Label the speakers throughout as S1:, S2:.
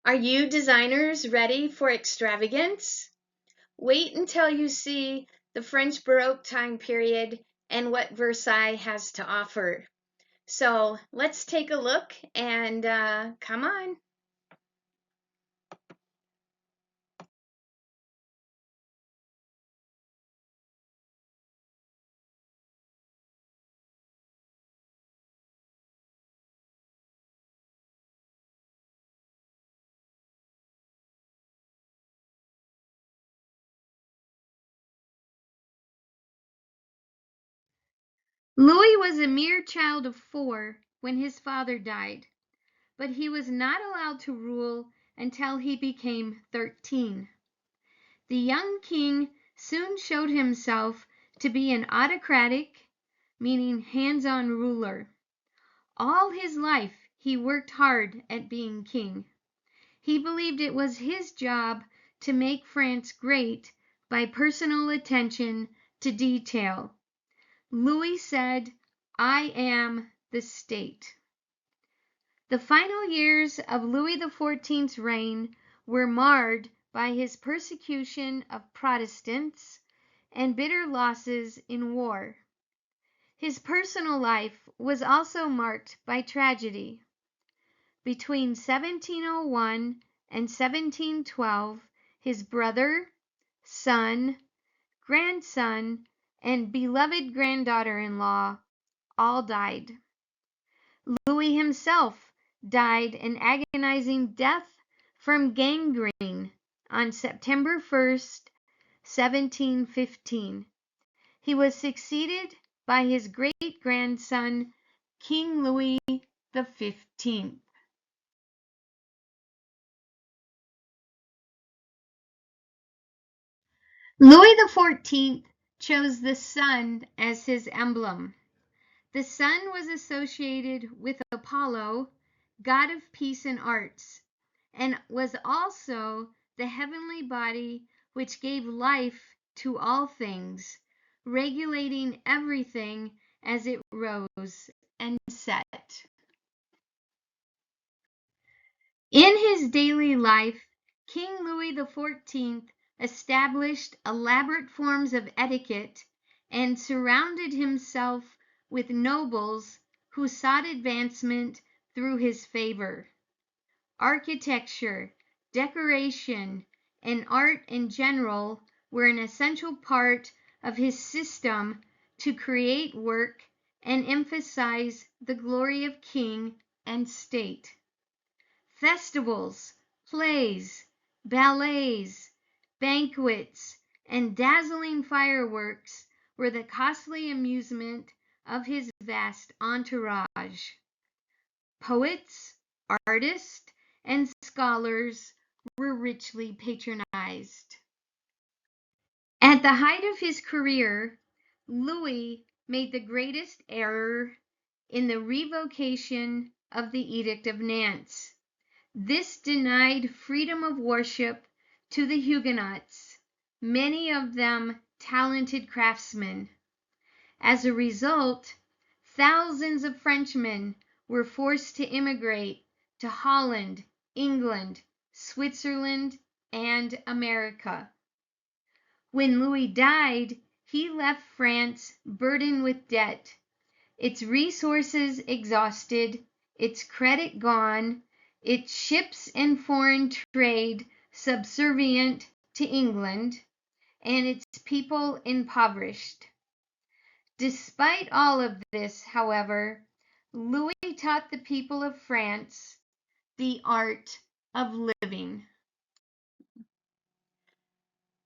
S1: Are you designers ready for extravagance? Wait until you see the French Baroque time period and what Versailles has to offer. So let's take a look and come on.
S2: Louis was a mere child of 4 when his father died, but he was not allowed to rule until he became 13. The young king soon showed himself to be an autocratic, meaning hands-on ruler. All his life he worked hard at being king. He believed it was his job to make France great by personal attention to detail. Louis said, "I am the state." The final years of Louis XIV's reign were marred by his persecution of Protestants and bitter losses in war. His personal life was also marked by tragedy. Between 1701 and 1712, his brother, son, grandson, and beloved granddaughter-in-law all died. Louis himself died an agonizing death from gangrene on September 1st, 1715. He was succeeded by his great-grandson, King Louis XV. Louis XIV chose the sun as his emblem. The sun was associated with Apollo, god of peace and arts, and was also the heavenly body which gave life to all things, regulating everything as it rose and set. In his daily life, King Louis XIV established elaborate forms of etiquette and surrounded himself with nobles who sought advancement through his favor. Architecture, decoration, and art in general were an essential part of his system to create work and emphasize the glory of king and state. Festivals, plays, ballets, banquets, and dazzling fireworks were the costly amusement of his vast entourage. Poets, artists, and scholars were richly patronized. At the height of his career, Louis made the greatest error in the revocation of the Edict of Nantes. This denied freedom of worship to the Huguenots, many of them talented craftsmen. As a result, thousands of Frenchmen were forced to immigrate to Holland, England, Switzerland, and America. When Louis died, he left France burdened with debt, its resources exhausted, its credit gone, its ships and foreign trade subservient to England, and its people impoverished. Despite all of this, however, Louis taught the people of France the art of living.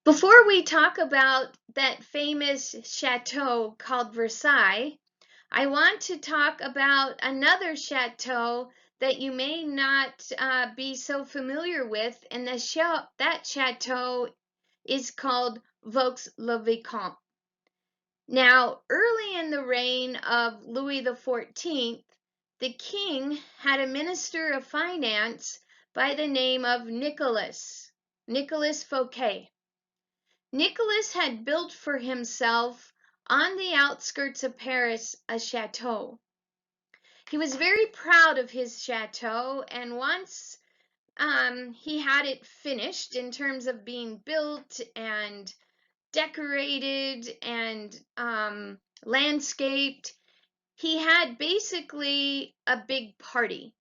S1: Before we talk about that famous chateau called Versailles, I want to talk about another chateau that you may not be so familiar with, and that chateau is called Vaux-le-Vicomte. Now, early in the reign of Louis XIV, the king had a minister of finance by the name of Nicolas Fouquet. Nicolas had built for himself on the outskirts of Paris a chateau. He was very proud of his chateau, and once he had it finished in terms of being built and decorated and landscaped. He had basically a big party.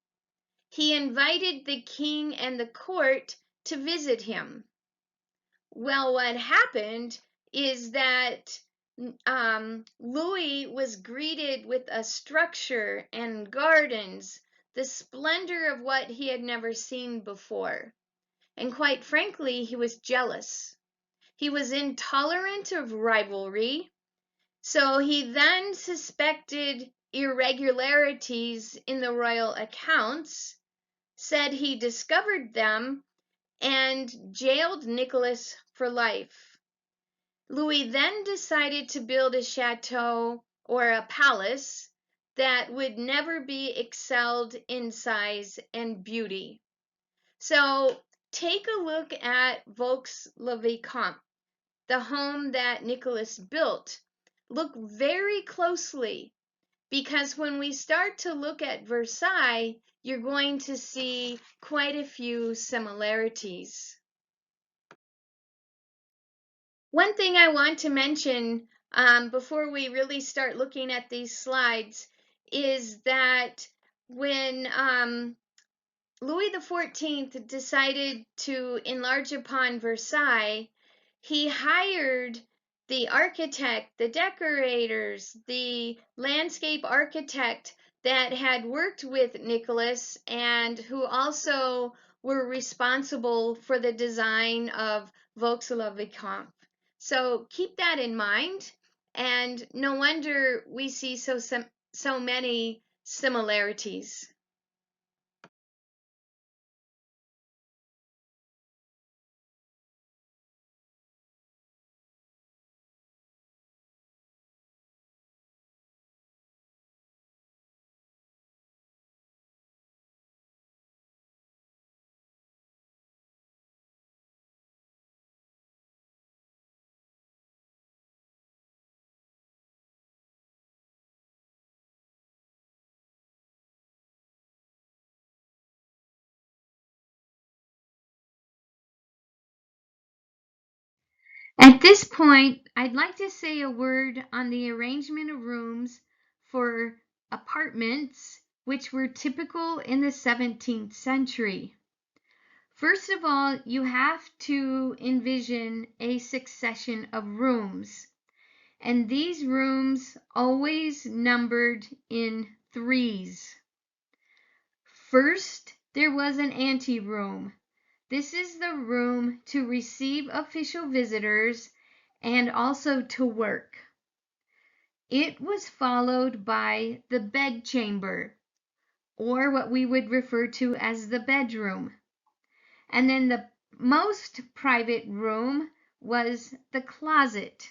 S1: He invited the king and the court to visit him. Well, what happened is that Louis was greeted with a structure and gardens, the splendor of what he had never seen before. And quite frankly, he was jealous. He was intolerant of rivalry. So he then suspected irregularities in the royal accounts, said he discovered them, and jailed Nicholas for life. Louis then decided to build a chateau or a palace that would never be excelled in size and beauty. So take a look at Vaux-le-Vicomte, the home that Nicholas built. Look very closely, because when we start to look at Versailles, you're going to see quite a few similarities. One thing I want to mention before we really start looking at these slides is that when Louis XIV decided to enlarge upon Versailles, he hired the architect, the decorators, the landscape architect that had worked with Nicholas and who also were responsible for the design of Vaux-le-Vicomte. So keep that in mind, and no wonder we see so many similarities.
S2: At this point, I'd like to say a word on the arrangement of rooms for apartments, which were typical in the 17th century. First of all, you have to envision a succession of rooms, and these rooms always numbered in threes. First, there was an anteroom. This is the room to receive official visitors and also to work. It was followed by the bedchamber, or what we would refer to as the bedroom. And then the most private room was the closet.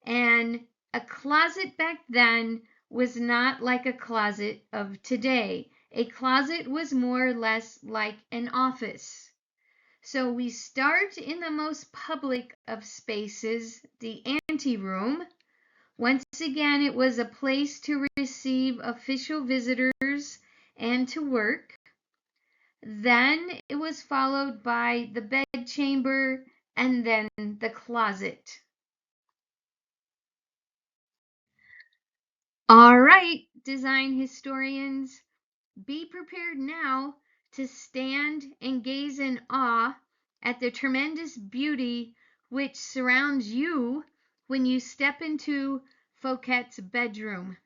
S2: And a closet back then was not like a closet of today. A closet was more or less like an office. So we start in the most public of spaces, the anteroom. Once again, it was a place to receive official visitors and to work. Then it was followed by the bedchamber and then the closet. All right, design historians, be prepared now to stand and gaze in awe at the tremendous beauty which surrounds you when you step into Fouquet's bedroom.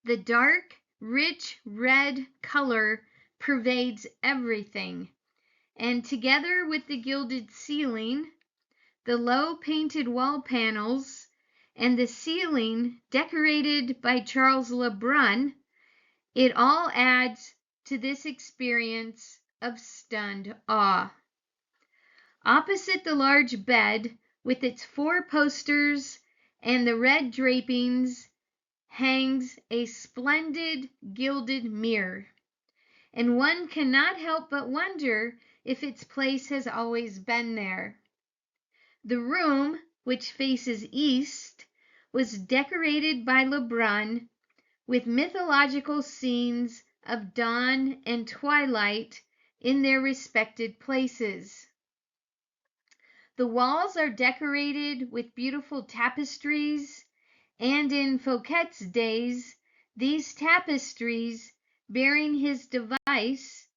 S2: The dark, rich red color pervades everything, and together with the gilded ceiling, the low painted wall panels, and the ceiling decorated by Charles Le Brun, it all adds to this experience of stunned awe. Opposite the large bed, with its 4 posters and the red drapings, hangs a splendid gilded mirror, and one cannot help but wonder if its place has always been there. The room, which faces east, was decorated by Le Brun with mythological scenes of dawn and twilight in their respected places. The walls are decorated with beautiful tapestries, and in Fouquet's days, these tapestries, bearing his device,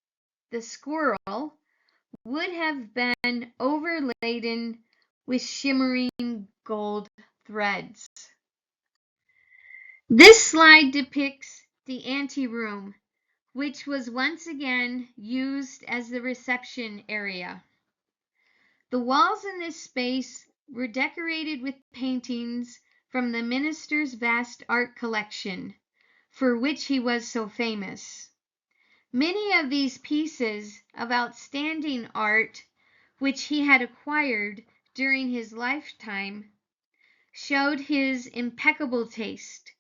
S2: the squirrel, would have been overladen with shimmering gold threads. This slide depicts the anteroom, which was once again used as the reception area. The walls in this space were decorated with paintings from the minister's vast art collection, for which he was so famous. Many of these pieces of outstanding art, which he had acquired during his lifetime, showed his impeccable taste.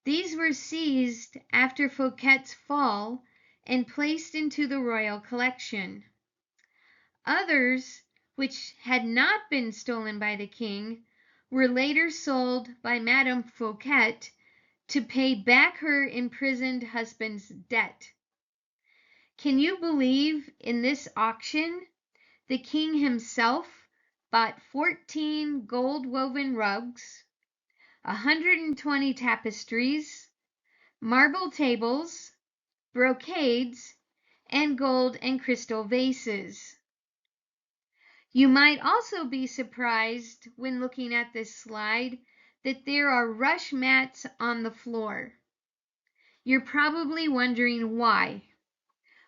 S2: These were seized after Fouquet's fall and placed into the royal collection. Others, which had not been stolen by the king, were later sold by Madame Fouquet to pay back her imprisoned husband's debt. Can you believe in this auction the king himself bought 14 gold-woven rugs, 120 tapestries, marble tables, brocades, and gold and crystal vases. You might also be surprised when looking at this slide that there are rush mats on the floor. You're probably wondering why.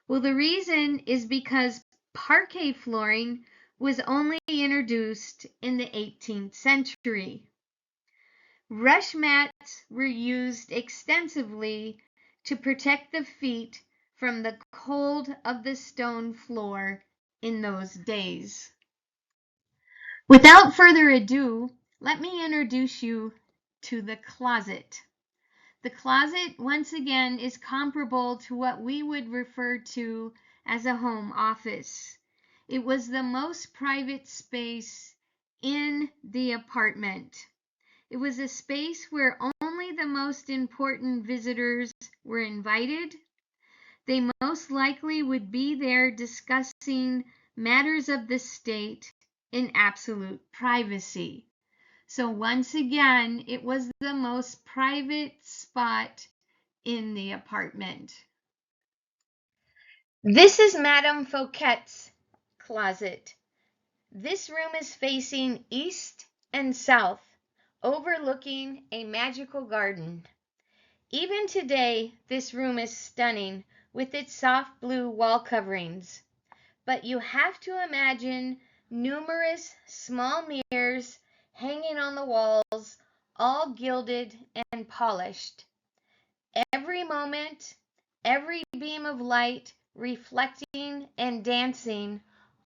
S2: Well, the reason is because parquet flooring was only introduced in the 18th century. Rush mats were used extensively to protect the feet from the cold of the stone floor in those days. Without further ado, let me introduce you to the closet. The closet, once again, is comparable to what we would refer to as a home office. It was the most private space in the apartment. It was a space where only the most important visitors were invited. They most likely would be there discussing matters of the state in absolute privacy. So once again, it was the most private spot in the apartment. This is Madame Fouquet's closet. This room is facing east and south, overlooking a magical garden. Even today, this room is stunning with its soft blue wall coverings. But you have to imagine numerous small mirrors hanging on the walls, all gilded and polished. Every moment, every beam of light reflecting and dancing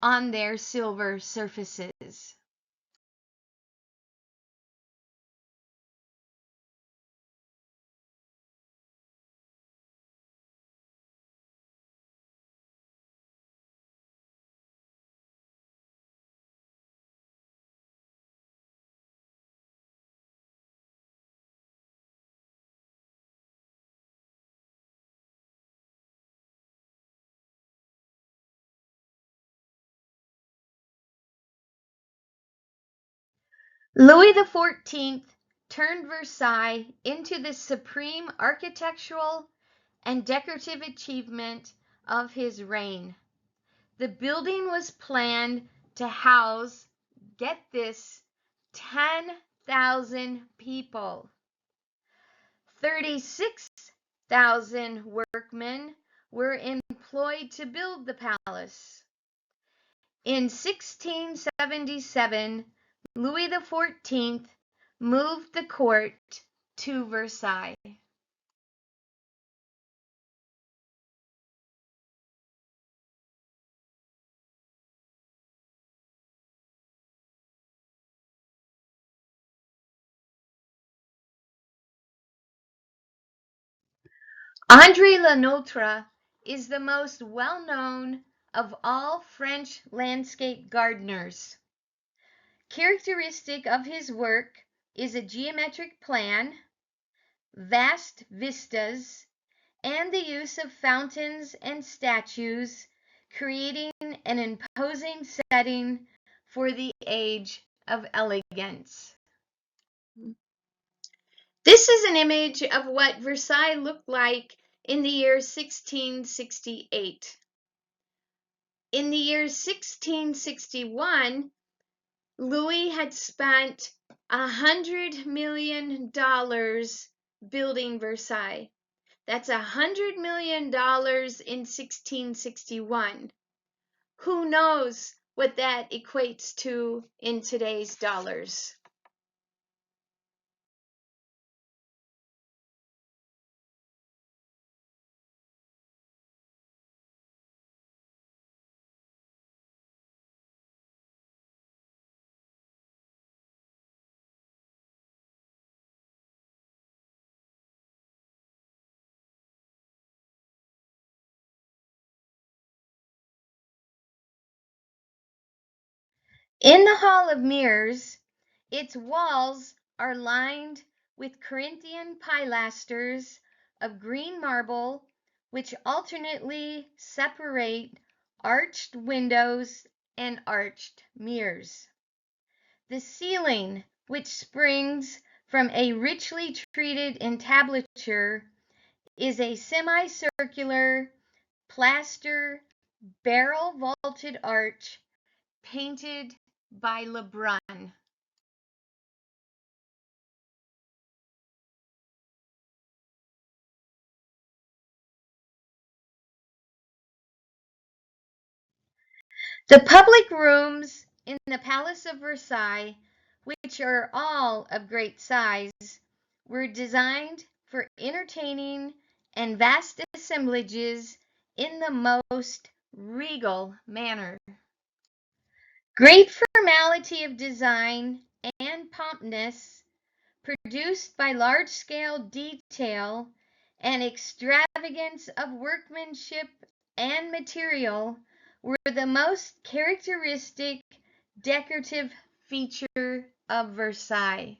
S2: on their silver surfaces. Louis XIV turned Versailles into the supreme architectural and decorative achievement of his reign. The building was planned to house, get this, 10,000 people. 36,000 workmen were employed to build the palace. In 1677, Louis XIV moved the court to Versailles. André Lenotre is the most well-known of all French landscape gardeners. Characteristic of his work is a geometric plan, vast vistas, and the use of fountains and statues
S1: creating an imposing setting for the age of elegance. This is an image of what Versailles looked like in the year 1668. In the year 1661, Louis had spent $100 million building Versailles. That's $100 million in 1661. Who knows what that equates to in today's dollars? In the Hall of Mirrors, its walls are lined with Corinthian pilasters of green marble, which alternately separate arched windows and arched mirrors. The ceiling, which springs from a richly treated entablature, is a semicircular plaster barrel vaulted arch painted by Lebrun. The public rooms in the Palace of Versailles, which are all of great size, were designed for entertaining and vast assemblages in the most regal manner. Great formality of design and promptness, produced by large-scale detail and extravagance of workmanship and material, were the most characteristic decorative feature of Versailles.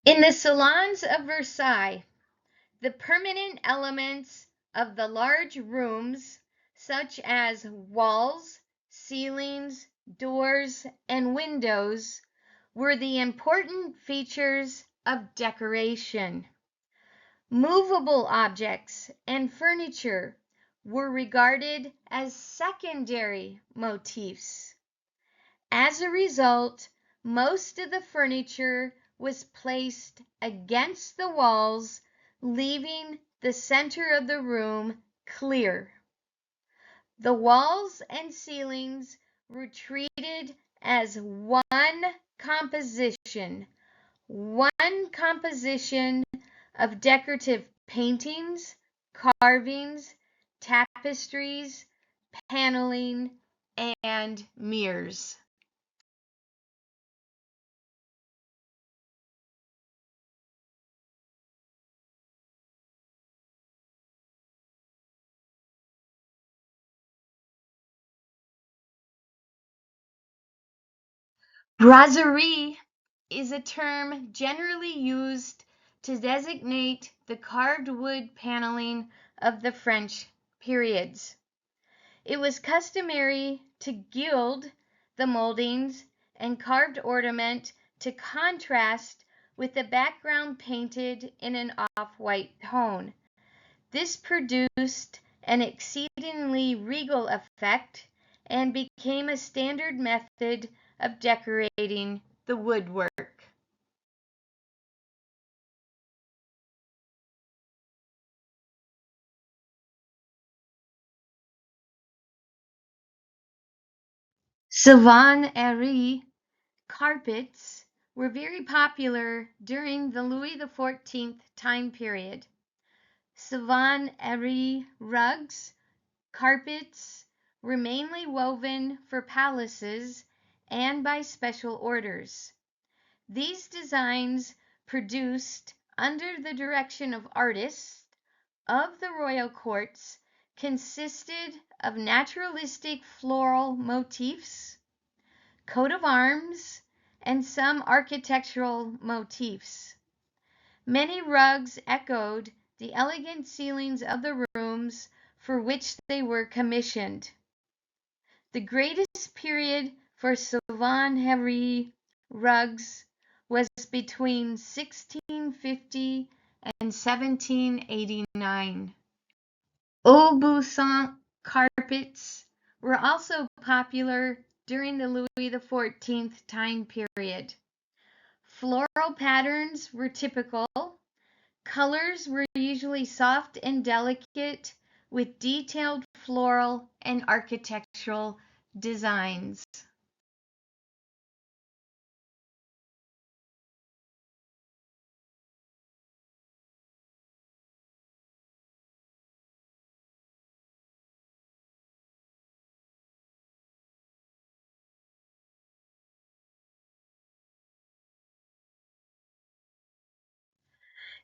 S1: In the salons of Versailles, the permanent elements of the large rooms, such as walls, ceilings, doors, and windows, were the important features of decoration. Movable objects and furniture were regarded as secondary motifs. As a result, most of the furniture was placed against the walls, leaving the center of the room clear. The walls and ceilings were treated as composition, one composition of decorative paintings, carvings, tapestries, paneling, and mirrors. Brasserie is a term generally used to designate the carved wood paneling of the French periods. It was customary to gild the moldings and carved ornament to contrast with the background painted in an off-white tone. This produced an exceedingly regal effect and became a standard method of decorating the woodwork. Savonnerie carpets were very popular during the Louis XIV time period. Savonnerie rugs, carpets, were mainly woven for palaces and by special orders. These designs, produced under the direction of artists of the royal courts, consisted of naturalistic floral motifs, coat of arms, and some architectural motifs. Many rugs echoed the elegant ceilings of the rooms for which they were commissioned. The greatest period for Savan-Héry rugs was between 1650 and 1789. Aubusson carpets were also popular during the Louis XIV time period. Floral patterns were typical. Colors were usually soft and delicate, with detailed floral and architectural designs.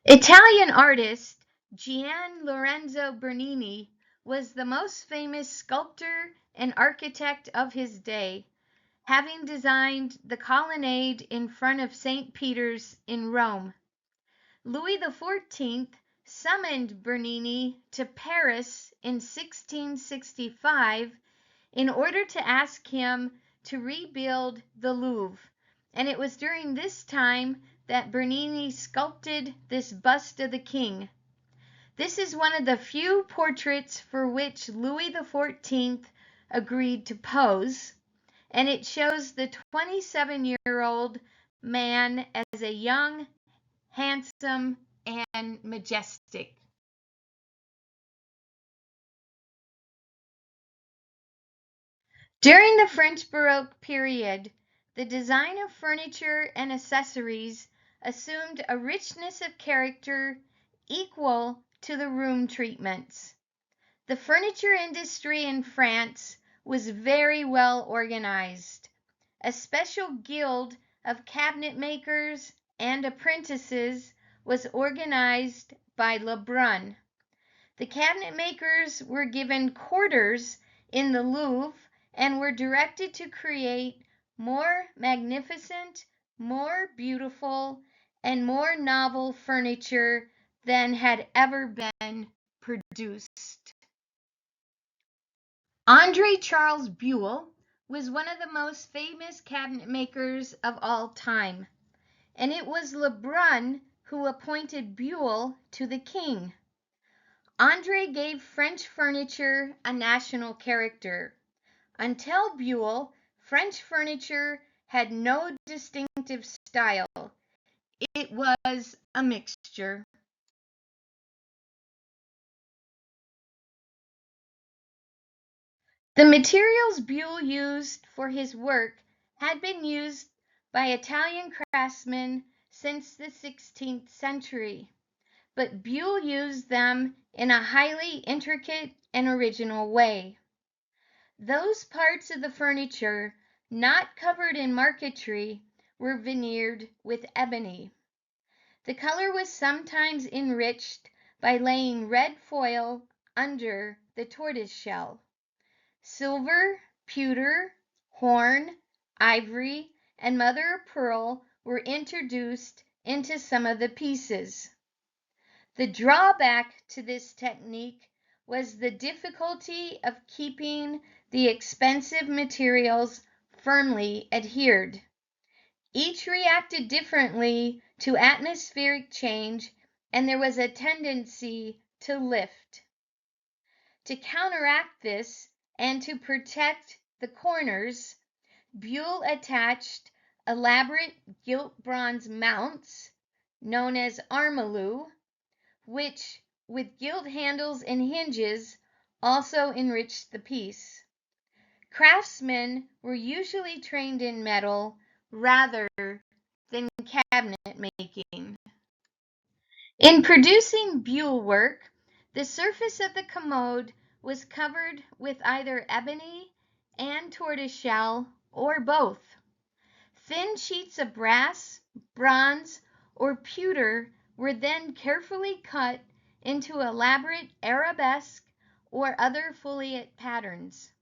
S1: Italian artist Gian Lorenzo Bernini was the most famous sculptor and architect of his day, having designed the colonnade in front of St. Peter's in Rome. Louis XIV summoned Bernini to Paris in 1665 in order to ask him to rebuild the Louvre, and it was during this time that Bernini sculpted this bust of the king. This is one of the few portraits for which Louis XIV agreed to pose, and it shows the 27-year-old man as a young, handsome, and majestic. During the French Baroque period, the design of furniture and accessories assumed a richness of character equal to the room treatments. The furniture industry in France was very well organized. A special guild of cabinet makers and apprentices was organized by Lebrun. The cabinet makers were given quarters in the Louvre and were directed to create more magnificent, more beautiful, and more novel furniture than had ever been produced. André Charles Buhl was one of the most famous cabinet makers of all time, and it was Lebrun who appointed Buhl to the king. André gave French furniture a national character. Until Buhl, French furniture had no distinctive style. It was a mixture. The materials Buhl used for his work had been used by Italian craftsmen since the 16th century, but Buhl used them in a highly intricate and original way. Those parts of the furniture not covered in marquetry were veneered with ebony. The color was sometimes enriched by laying red foil under the tortoise shell. Silver, pewter, horn, ivory, and mother of pearl were introduced into some of the pieces. The drawback to this technique was the difficulty of keeping the expensive materials firmly adhered. Each reacted differently to atmospheric change, and there was a tendency to lift. To counteract this and to protect the corners, Buhl attached elaborate gilt bronze mounts, known as armilou, which, with gilt handles and hinges, also enriched the piece. Craftsmen were usually trained in metal rather than cabinet making. In producing Buhl work, the surface of the commode was covered with either ebony and tortoiseshell or both. Thin sheets of brass, bronze, or pewter were then carefully cut into elaborate arabesque or other foliate patterns.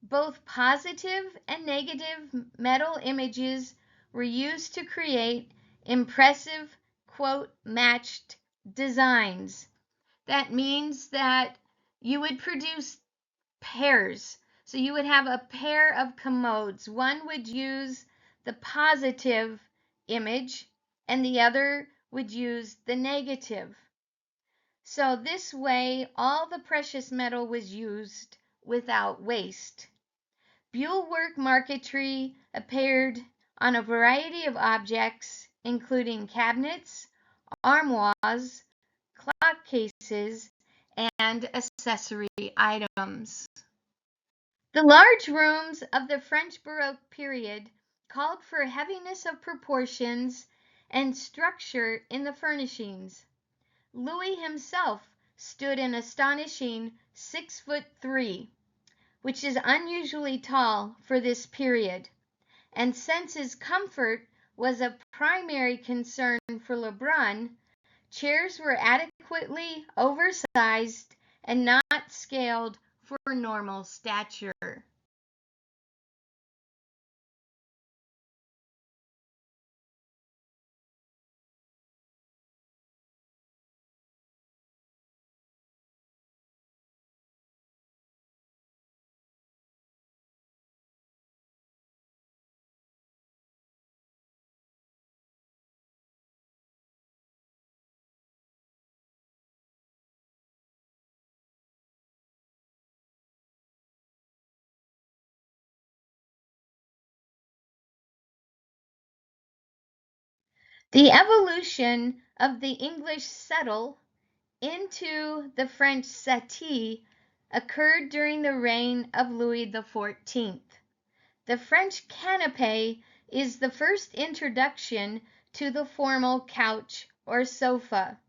S1: Both positive and negative metal images were used to create impressive, quote, matched designs. That means that you would produce pairs. So you would have a pair of commodes. One would use the positive image and the other would use the negative. So this way, all the precious metal was used without waste. Buhl work marquetry appeared on a variety of objects, including cabinets, armoires, clock cases, and accessory items. The large rooms of the French Baroque period called for heaviness of proportions and structure in the furnishings. Louis himself stood an astonishing 6'3", which is unusually tall for this period, and since his comfort was a primary concern for Lebrun, chairs were adequately oversized and not scaled for normal stature. The evolution of the English settle into the French settee occurred during the reign of Louis XIV. The French canapé is the first introduction to the formal couch or sofa.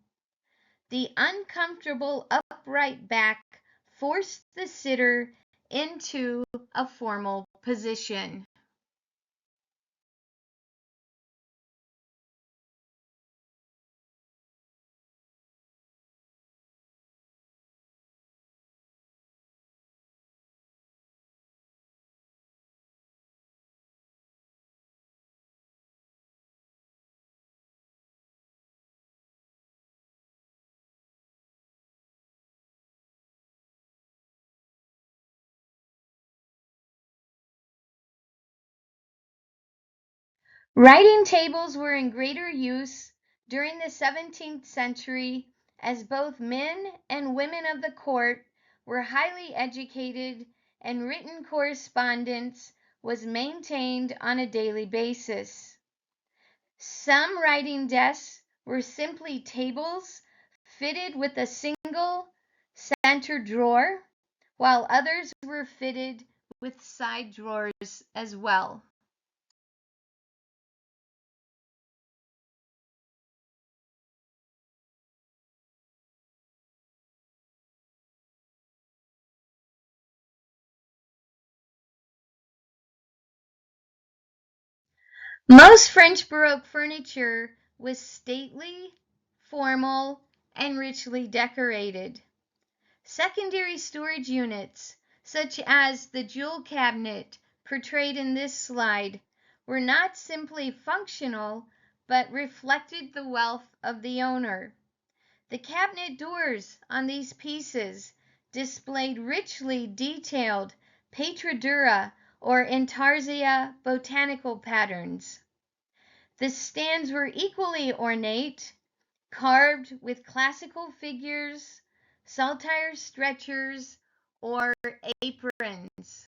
S1: The uncomfortable upright back forced the sitter into a formal position. Writing tables were in greater use during the 17th century as both men and women of the court were highly educated and written correspondence was maintained on a daily basis. Some writing desks were simply tables fitted with a single center drawer, while others were fitted with side drawers as well. Most French Baroque furniture was stately, formal, and richly decorated. Secondary storage units, such as the jewel cabinet portrayed in this slide, were not simply functional, but reflected the wealth of the owner. The cabinet doors on these pieces displayed richly detailed Petradura or Intarsia botanical patterns. The stands were equally ornate, carved with classical figures, saltire stretchers, or aprons.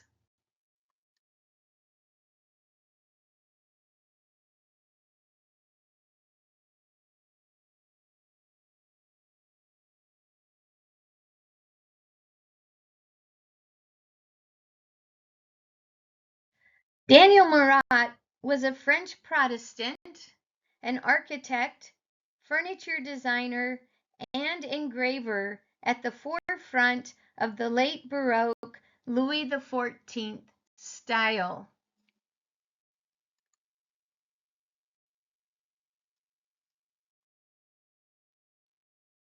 S1: Daniel Marat was a French Protestant, an architect, furniture designer, and engraver at the forefront of the late Baroque Louis XIV style.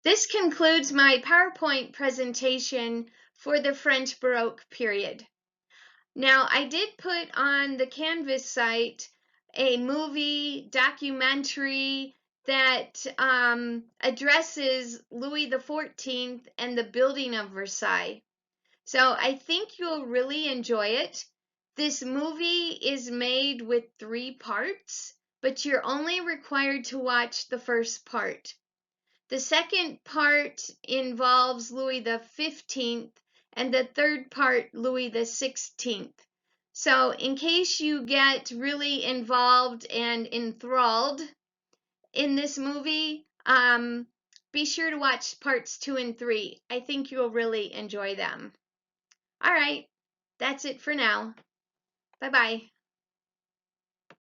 S1: This concludes my PowerPoint presentation for the French Baroque period. Now, I did put on the Canvas site a movie documentary that addresses Louis XIV and the building of Versailles. So I think you'll really enjoy it. This movie is made with 3 parts, but you're only required to watch the first part. The second part involves Louis XV, and the third part, Louis XVI. So, in case you get really involved and enthralled in this movie, be sure to watch parts 2 and 3. I think you'll really enjoy them. All right, that's it for now. Bye bye.